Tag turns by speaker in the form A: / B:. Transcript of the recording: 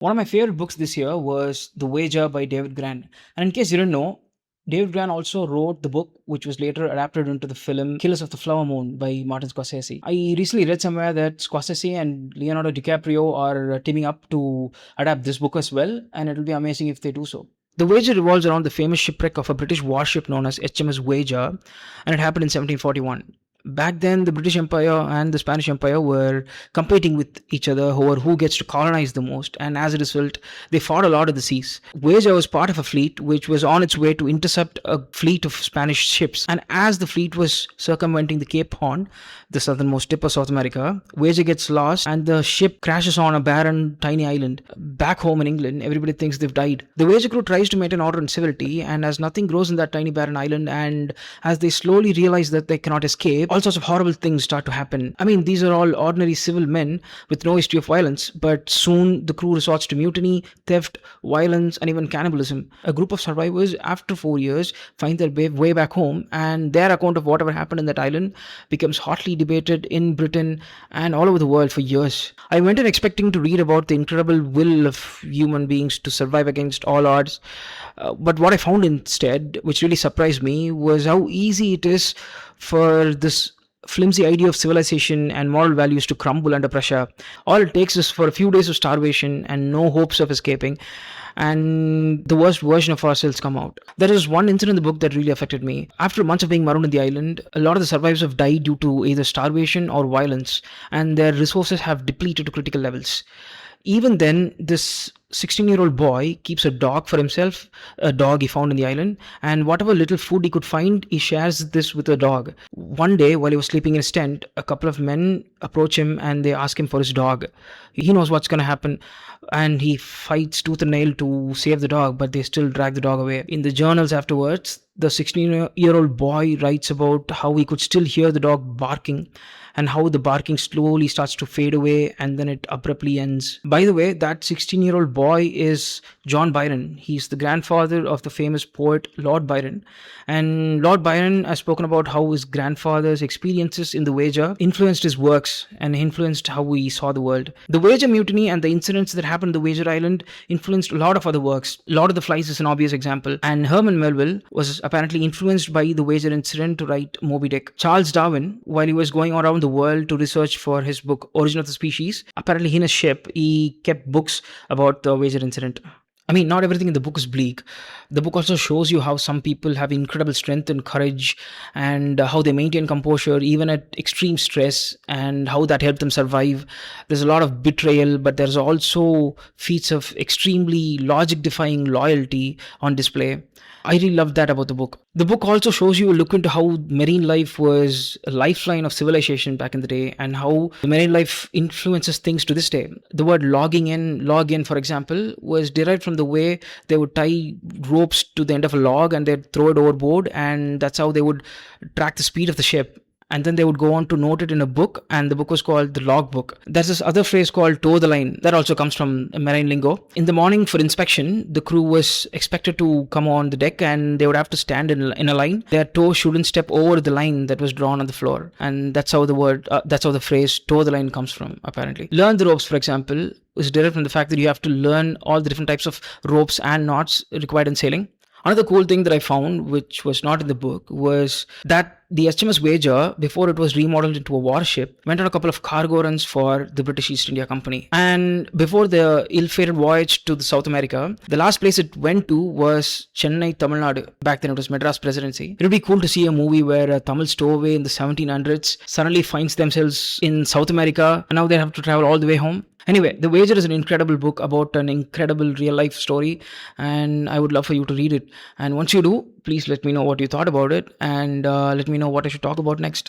A: One of my favorite books this year was The Wager by David Grann. And in case you didn't know, David Grann also wrote the book, which was later adapted into the film Killers of the Flower Moon by Martin Scorsese. I recently read somewhere that Scorsese and Leonardo DiCaprio are teaming up to adapt this book as well, and it'll be amazing if they do so. The Wager revolves around the famous shipwreck of a British warship known as HMS Wager, and it happened in 1741. Back then, the British Empire and the Spanish Empire were competing with each other over who gets to colonize the most, and as a result, they fought a lot in the seas. Voyager was part of a fleet which was on its way to intercept a fleet of Spanish ships, and as the fleet was circumventing the Cape Horn, the southernmost tip of South America, Voyager gets lost and the ship crashes on a barren, tiny island. Back home in England, everybody thinks they've died. The Voyager crew tries to maintain order and civility, and as nothing grows in that tiny, barren island, and as they slowly realize that they cannot escape, all sorts of horrible things start to happen. I mean, these are all ordinary civil men with no history of violence, but soon the crew resorts to mutiny, theft, violence, and even cannibalism. A group of survivors, after 4 years, find their way back home, and their account of whatever happened in that island becomes hotly debated in Britain and all over the world for years. I went in expecting to read about the incredible will of human beings to survive against all odds, but what I found instead, which really surprised me, was how easy it is for this flimsy idea of civilization and moral values to crumble under pressure. All it takes is for a few days of starvation and no hopes of escaping, and the worst version of ourselves come out. There is one incident in the book that really affected me. After months of being marooned in the island, a lot of the survivors have died due to either starvation or violence, and their resources have depleted to critical levels. Even then, this 16-year-old boy keeps a dog for himself, a dog he found in the island, and whatever little food he could find, he shares this with the dog. One day, while he was sleeping in his tent, a couple of men approach him and they ask him for his dog. He knows what's going to happen, and he fights tooth and nail to save the dog, but they still drag the dog away. In the journals afterwards, the 16-year-old boy writes about how he could still hear the dog barking, and how the barking slowly starts to fade away and then it abruptly ends. By the way, that 16-year-old boy is John Byron. He's the grandfather of the famous poet Lord Byron. And Lord Byron has spoken about how his grandfather's experiences in the Voyager influenced his works and influenced how he saw the world. The Voyager mutiny and the incidents that happened on the Voyager Island influenced a lot of other works. Lord of the Flies is an obvious example. And Herman Melville was apparently influenced by the Voyager incident to write Moby Dick. Charles Darwin, while he was going around the world to research for his book Origin of the Species, apparently in his ship he kept books about the Voyager incident. I mean, not everything in the book is bleak. The book also shows you how some people have incredible strength and courage, and how they maintain composure even at extreme stress, and how that helped them survive. There's a lot of betrayal, but there's also feats of extremely logic-defying loyalty on display. I really loved that about the book. The book also shows you a look into how marine life was a lifeline of civilization back in the day, and how the marine life influences things to this day. The word log in, for example, was derived from the way they would tie ropes to the end of a log and they'd throw it overboard, and that's how they would track the speed of the ship. And then they would go on to note it in a book, and the book was called the log book. There's this other phrase called toe the line that also comes from marine lingo. In the morning for inspection, the crew was expected to come on the deck and they would have to stand in a line. Their toe shouldn't step over the line that was drawn on the floor, and that's how the phrase toe the line comes from, apparently. Learn the ropes, for example, is derived from the fact that you have to learn all the different types of ropes and knots required in sailing. Another cool thing that I found, which was not in the book, was that the HMS Voyager, before it was remodeled into a warship, went on a couple of cargo runs for the British East India Company. And before the ill-fated voyage to the South America, the last place it went to was Chennai, Tamil Nadu. Back then it was Madras Presidency. It would be cool to see a movie where a Tamil stowaway in the 1700s suddenly finds themselves in South America, and now they have to travel all the way home. Anyway, The Wager is an incredible book about an incredible real-life story, and I would love for you to read it. And once you do, please let me know what you thought about it, and let me know what I should talk about next.